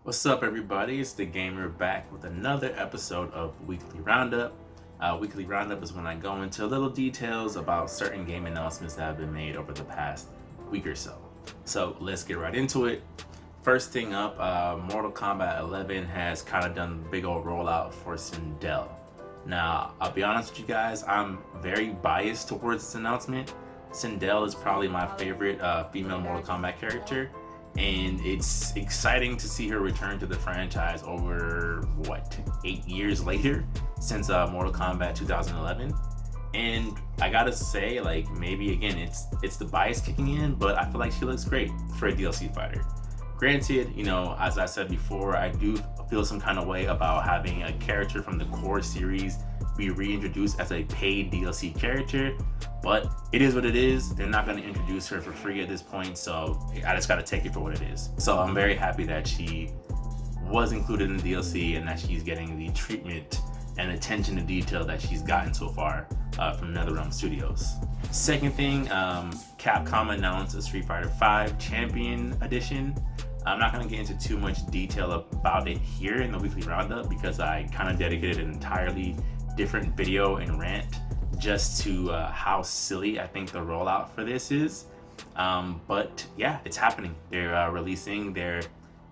What's up, everybody? It's the Gamer back with another episode of Weekly Roundup. Weekly Roundup is when I go into little details about certain game announcements that have been made over the past week or so. So let's get right into it. First thing up, Mortal Kombat 11 has kind of done the big old rollout for Sindel. Now, I'll be honest with you guys, I'm very biased towards this announcement. Sindel is probably my favorite female Mortal Kombat character. And it's exciting to see her return to the franchise over 8 years later since Mortal Kombat 2011. And I gotta say, like, maybe again it's the bias kicking in, but I feel like she looks great for a DLC fighter. Granted, as I said before, I do feel some kind of way about having a character from the core series be reintroduced as a paid DLC character, but it is what it is. They're not going to introduce her for free at this point, so I just got to take it for what it is. So I'm very happy that she was included in the DLC and that she's getting the treatment and attention to detail that she's gotten so far from NetherRealm Studios. Second thing, Capcom announced a Street Fighter V Champion Edition. I'm not going to get into too much detail about it here in the Weekly Roundup because I kind of dedicated an entirely different video and rant just to how silly I think the rollout for this is. But yeah, it's happening. They're releasing their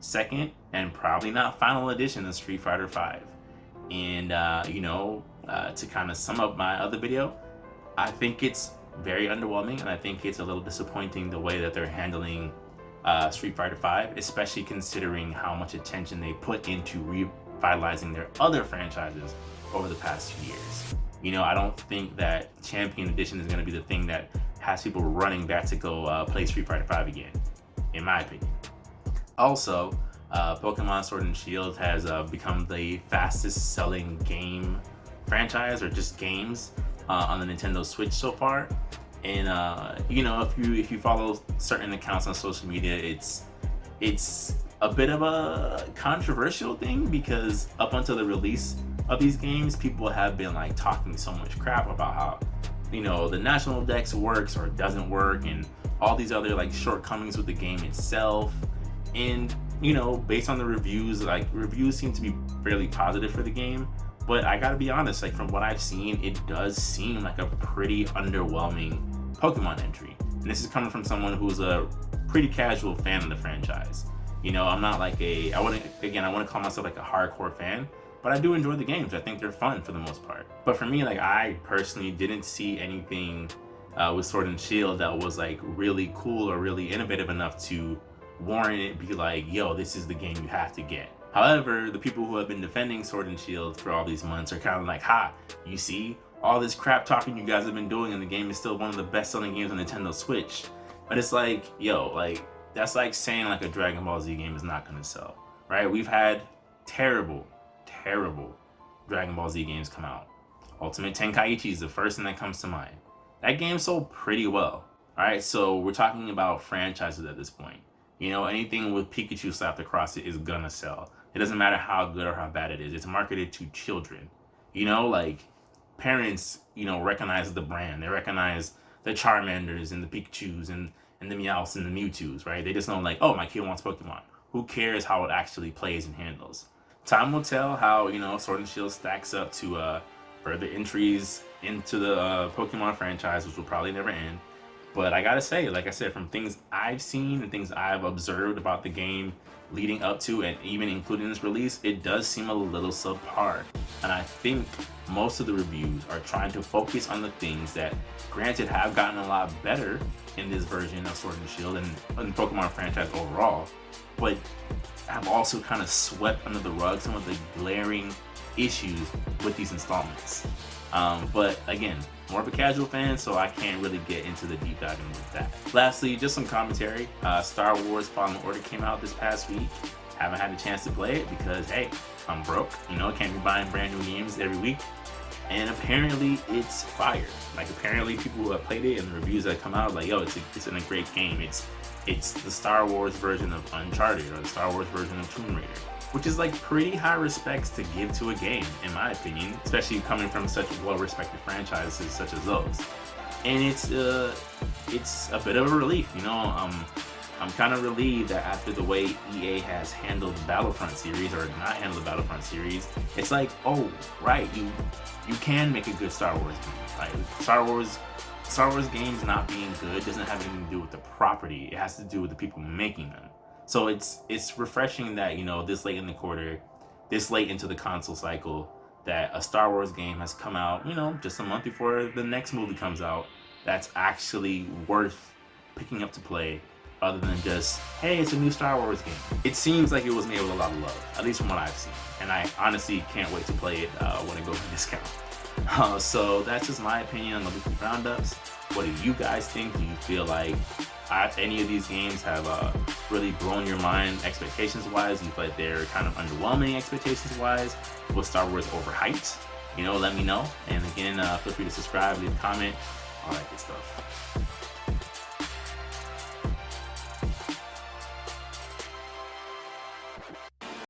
second and probably not final edition of Street Fighter V. And to kind of sum up my other video, I think it's very underwhelming, and I think it's a little disappointing the way that they're handling Street Fighter V, especially considering how much attention they put into revitalizing their other franchises over the past few years. I don't think that Champion Edition is going to be the thing that has people running back to go play Street Fighter V again, in my opinion. Also, Pokemon Sword and Shield has become the fastest selling game franchise, or just games, on the Nintendo Switch so far. And if you follow certain accounts on social media, it's a bit of a controversial thing because up until the release of these games, people have been like talking so much crap about how the National Dex works or doesn't work, and all these other like shortcomings with the game itself. And based on the reviews, reviews seem to be fairly positive for the game. But I gotta be honest, from what I've seen, it does seem like a pretty underwhelming Pokemon entry. And this is coming from someone who's a pretty casual fan of the franchise. I'm not I wouldn't call myself like a hardcore fan, but I do enjoy the games. I think they're fun for the most part. But for me, I personally didn't see anything with Sword and Shield that was really cool or really innovative enough to warrant it be like, yo, this is the game you have to get. However, the people who have been defending Sword and Shield for all these months are kind of like, ha, you see, all this crap talking you guys have been doing, and the game is still one of the best-selling games on Nintendo Switch. But it's that's like saying a Dragon Ball Z game is not going to sell, right? We've had terrible Dragon Ball Z games come out. Ultimate Tenkaichi is the first thing that comes to mind. That game sold pretty well, all right? So we're talking about franchises at this point. Anything with Pikachu slapped across it is gonna sell. It doesn't matter how good or how bad it is. It's marketed to children. Parents, recognize the brand. They recognize the Charmanders and the Pikachus and the Meowths and the Mewtwo's, right? They just know oh, my kid wants Pokemon. Who cares how it actually plays and handles? Time will tell how, Sword and Shield stacks up to further entries into the Pokemon franchise, which will probably never end. But I gotta say, like I said, from things I've seen and things I've observed about the game leading up to and even including this release, it does seem a little subpar. And I think most of the reviews are trying to focus on the things that, granted, have gotten a lot better in this version of Sword and Shield and the Pokemon franchise overall, but have also kind of swept under the rug some of the glaring issues with these installments. But again, more of a casual fan, so I can't really get into the deep diving with that. Lastly, just some commentary. Star Wars Fallen Order came out this past week. Haven't had a chance to play it because, hey, I'm broke. Can't be buying brand new games every week. And apparently it's fire. Apparently people who have played it and the reviews that come out, yo, it's a great game. It's the Star Wars version of Uncharted or the Star Wars version of Tomb Raider, which is pretty high respects to give to a game, in my opinion, especially coming from such well-respected franchises such as those. And it's a bit of a relief, I'm kind of relieved that after the way EA has handled the Battlefront series, or not handled the Battlefront series, it's like, oh, right, you can make a good Star Wars game. Right? Star Wars games not being good doesn't have anything to do with the property. It has to do with the people making them. So it's refreshing that, this late in the quarter, this late into the console cycle, that a Star Wars game has come out, just a month before the next movie comes out, that's actually worth picking up to play, other than just, hey, it's a new Star Wars game. It seems like it was made with a lot of love, at least from what I've seen. And I honestly can't wait to play it when it goes on discount. So that's just my opinion on the weekly roundups. What do you guys think? Do you feel like any of these games have really blown your mind expectations-wise? Do you feel like they're kind of underwhelming expectations-wise? Was Star Wars overhyped? Let me know. And again, feel free to subscribe, leave a comment, all that good stuff.